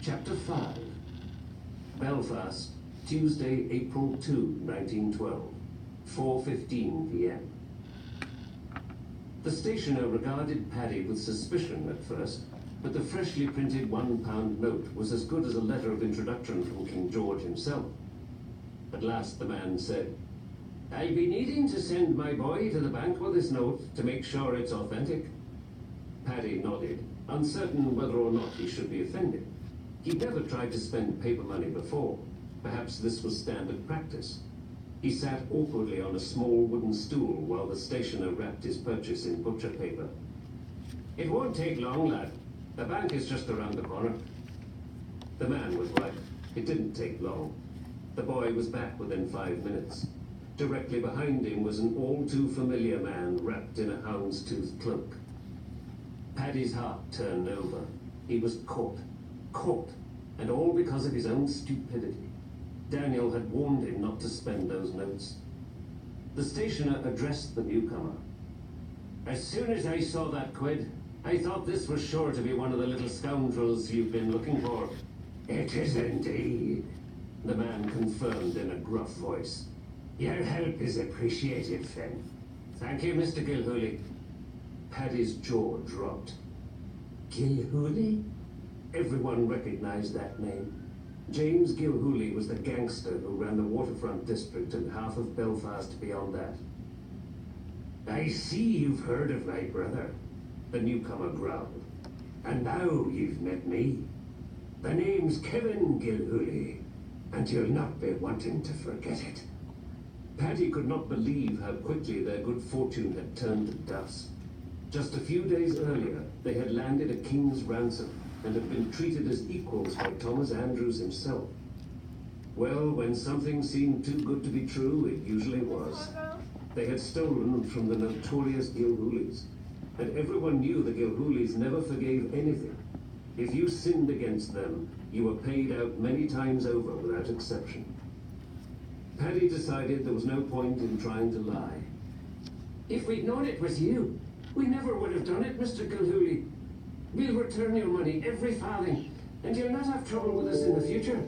Chapter 5. Belfast, Tuesday, April 2, 1912, 4:15 p.m. The stationer regarded Paddy with suspicion at first, but the freshly printed £1 note was as good as a letter of introduction from King George himself. At last the man said, "I'll be needing to send my boy to the bank with this note to make sure it's authentic." Paddy nodded, uncertain whether or not he should be offended. He'd never tried to spend paper money before. Perhaps this was standard practice. He sat awkwardly on a small wooden stool while the stationer wrapped his purchase in butcher paper. "It won't take long, lad. The bank is just around the corner." The man was right. It didn't take long. The boy was back within 5 minutes. Directly behind him was an all-too-familiar man wrapped in a houndstooth cloak. Paddy's heart turned over. He was caught, and all because of his own stupidity. Daniel had warned him not to spend those notes. The stationer addressed the newcomer. "As soon as I saw that quid, I thought this was sure to be one of the little scoundrels you've been looking for." "It is indeed," the man confirmed in a gruff voice. "Your help is appreciated, friend." "Thank you, Mr. Gilhooly." Paddy's jaw dropped. Gilhooly? Everyone recognized that name. James Gilhooly was the gangster who ran the waterfront district and half of Belfast beyond that. "I see you've heard of my brother," the newcomer growled. "And now you've met me. The name's Kevin Gilhooly, and you'll not be wanting to forget it." Paddy could not believe how quickly their good fortune had turned to dust. Just a few days earlier, they had landed a king's ransom and had been treated as equals by Thomas Andrews himself. Well, when something seemed too good to be true, it usually was. They had stolen from the notorious Gilhoolys, and everyone knew the Gilhoolys never forgave anything. If you sinned against them, you were paid out many times over without exception. Paddy decided there was no point in trying to lie. "If we'd known it was you, we never would have done it, Mr. Gilhooly. We'll return your money, every farthing, and you'll not have trouble with us in the future."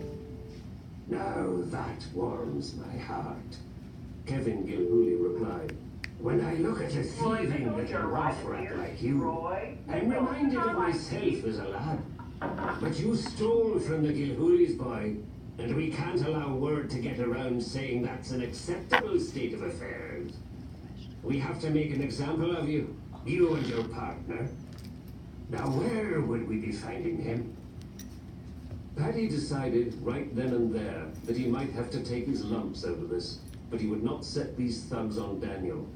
"Now that warms my heart," Kevin Gilhooly replied. "When I look at a thieving little waff-rat like you, I'm reminded of myself as a lad. But you stole from the Gilhoolys, boy, and we can't allow word to get around saying that's an acceptable state of affairs. We have to make an example of you, you and your partner. Now where would we be finding him?" Paddy decided right then and there that he might have to take his lumps over this, but he would not set these thugs on Daniel.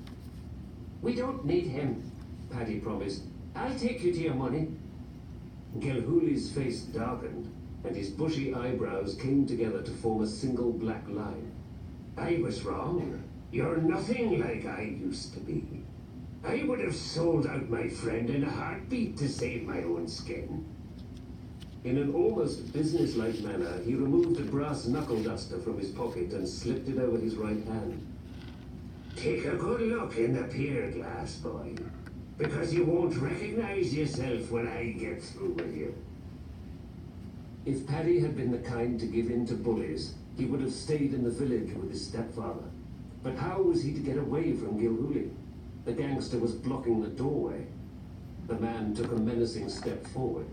"We don't need him," Paddy promised. "I'll take you to your money." Gilhooly's face darkened, and his bushy eyebrows came together to form a single black line. "I was wrong. You're nothing like I used to be. I would have sold out my friend in a heartbeat to save my own skin." In an almost businesslike manner, he removed a brass knuckle duster from his pocket and slipped it over his right hand. "Take a good look in the pier glass, boy, because you won't recognize yourself when I get through with you." If Paddy had been the kind to give in to bullies, he would have stayed in the village with his stepfather. But how was he to get away from Gilhooly? The gangster was blocking the doorway. The man took a menacing step forward.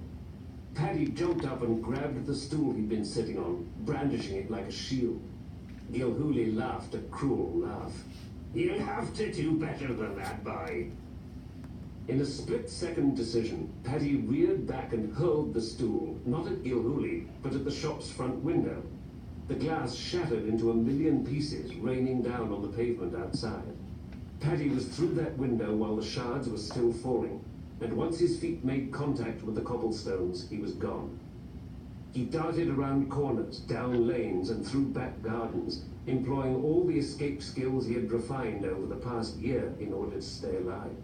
Paddy jumped up and grabbed the stool he'd been sitting on, brandishing it like a shield. Gilhooly laughed a cruel laugh. "You'll have to do better than that, boy." In a split-second decision, Paddy reared back and hurled the stool, not at Gilhooly, but at the shop's front window. The glass shattered into a million pieces, raining down on the pavement outside. Paddy was through that window while the shards were still falling, and once his feet made contact with the cobblestones, he was gone. He darted around corners, down lanes, and through back gardens, employing all the escape skills he had refined over the past year in order to stay alive.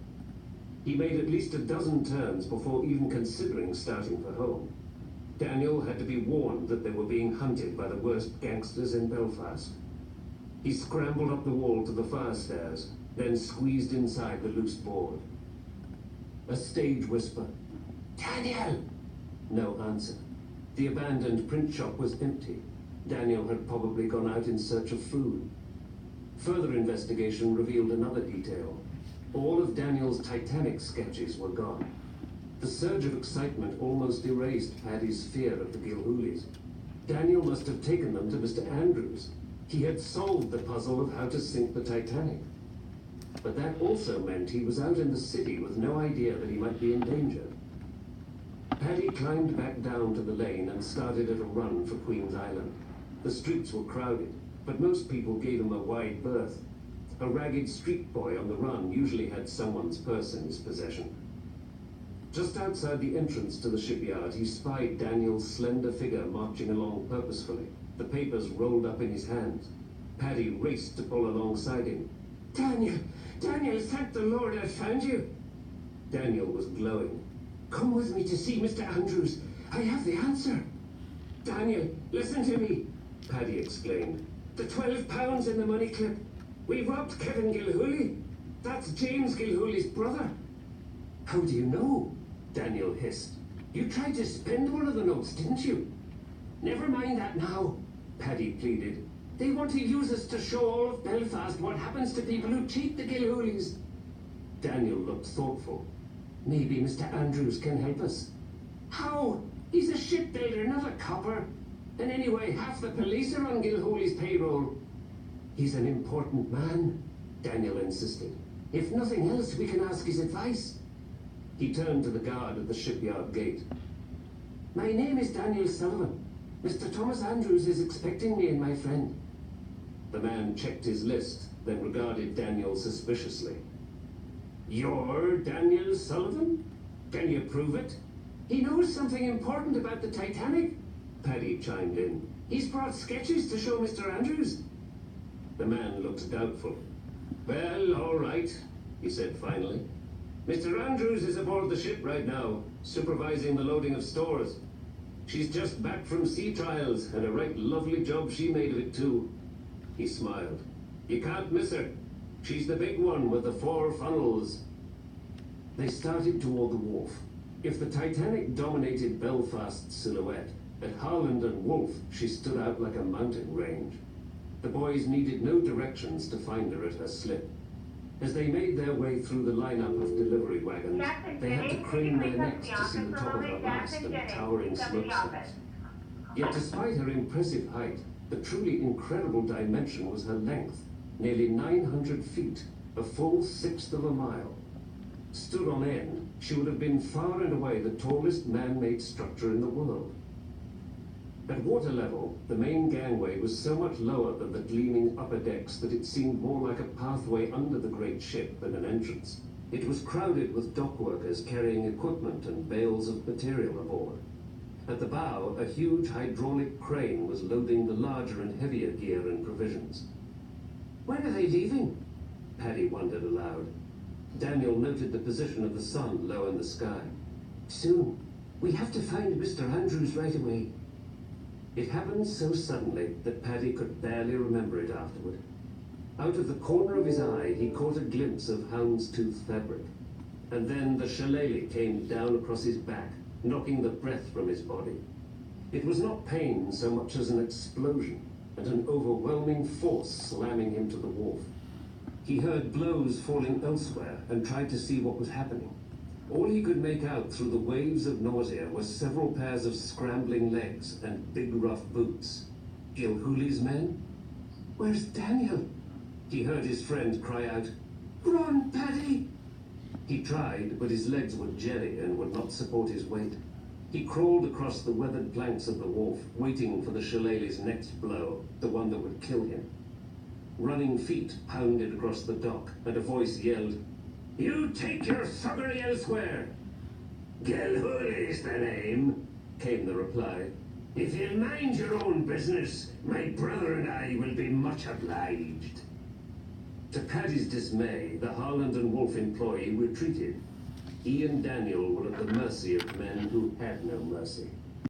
He made at least a dozen turns before even considering starting for home. Daniel had to be warned that they were being hunted by the worst gangsters in Belfast. He scrambled up the wall to the fire stairs, then squeezed inside the loose board. A stage whisper. "Daniel!" No answer. The abandoned print shop was empty. Daniel had probably gone out in search of food. Further investigation revealed another detail. All of Daniel's Titanic sketches were gone. The surge of excitement almost erased Paddy's fear of the Gilhoolies. Daniel must have taken them to Mr. Andrews. He had solved the puzzle of how to sink the Titanic. But that also meant he was out in the city with no idea that he might be in danger. Paddy climbed back down to the lane and started at a run for Queen's Island. The streets were crowded, but most people gave him a wide berth. A ragged street boy on the run usually had someone's purse in his possession. Just outside the entrance to the shipyard, he spied Daniel's slender figure marching along purposefully, the papers rolled up in his hands. Paddy raced to pull alongside him. "Daniel! Daniel, thank the Lord I found you!" Daniel was glowing. "Come with me to see Mr. Andrews. I have the answer." "Daniel, listen to me," Paddy exclaimed. "The £12 in the money clip. We robbed Kevin Gilhooly. That's James Gilhooly's brother." "How do you know?" Daniel hissed. "You tried to spend one of the notes, didn't you?" "Never mind that now," Paddy pleaded. "They want to use us to show all of Belfast what happens to people who cheat the Gilhooleys." Daniel looked thoughtful. "Maybe Mr. Andrews can help us." "How? He's a shipbuilder, not a copper. And anyway, half the police are on Gilhooly's payroll." "He's an important man," Daniel insisted. "If nothing else, we can ask his advice." He turned to the guard at the shipyard gate. "My name is Daniel Sullivan. Mr. Thomas Andrews is expecting me and my friend." The man checked his list, then regarded Daniel suspiciously. "You're Daniel Sullivan? Can you prove it?" "He knows something important about the Titanic," Paddy chimed in. "He's brought sketches to show Mr. Andrews." The man looked doubtful. "Well, all right," he said finally. "Mr. Andrews is aboard the ship right now, supervising the loading of stores. She's just back from sea trials, and a right lovely job she made of it too." He smiled. "You can't miss her. She's the big one with the 4 funnels." They started toward the wharf. If the Titanic dominated Belfast's silhouette, at Harland and Wolfe she stood out like a mountain range. The boys needed no directions to find her at her slip. As they made their way through the lineup of delivery wagons, they had to crane their necks to see the top of her mast and towering smokestacks. Yet despite her impressive height, the truly incredible dimension was her length, nearly 900 feet, a full 1/6 of a mile. Stood on end, she would have been far and away the tallest man-made structure in the world. At water level, the main gangway was so much lower than the gleaming upper decks that it seemed more like a pathway under the great ship than an entrance. It was crowded with dock workers carrying equipment and bales of material aboard. At the bow, a huge hydraulic crane was loading the larger and heavier gear and provisions. "When are they leaving?" Paddy wondered aloud. Daniel noted the position of the sun low in the sky. "Soon. We have to find Mr. Andrews right away." It happened so suddenly that Paddy could barely remember it afterward. Out of the corner of his eye, he caught a glimpse of houndstooth fabric. And then the shillelagh came down across his back, knocking the breath from his body. It was not pain so much as an explosion, and an overwhelming force slamming him to the wharf. He heard blows falling elsewhere and tried to see what was happening. All he could make out through the waves of nausea were several pairs of scrambling legs and big rough boots. Gilhooly's men? "Where's Daniel?" He heard his friend cry out, "Run, Paddy!" He tried, but his legs were jelly and would not support his weight. He crawled across the weathered planks of the wharf, waiting for the shillelagh's next blow, the one that would kill him. Running feet pounded across the dock, and a voice yelled, "You take your thuggery elsewhere!" "Gilhooly's the name," came the reply. "If you'll mind your own business, my brother and I will be much obliged." To Paddy's dismay, the Harland and Wolfe employee retreated. He and Daniel were at the mercy of men who had no mercy.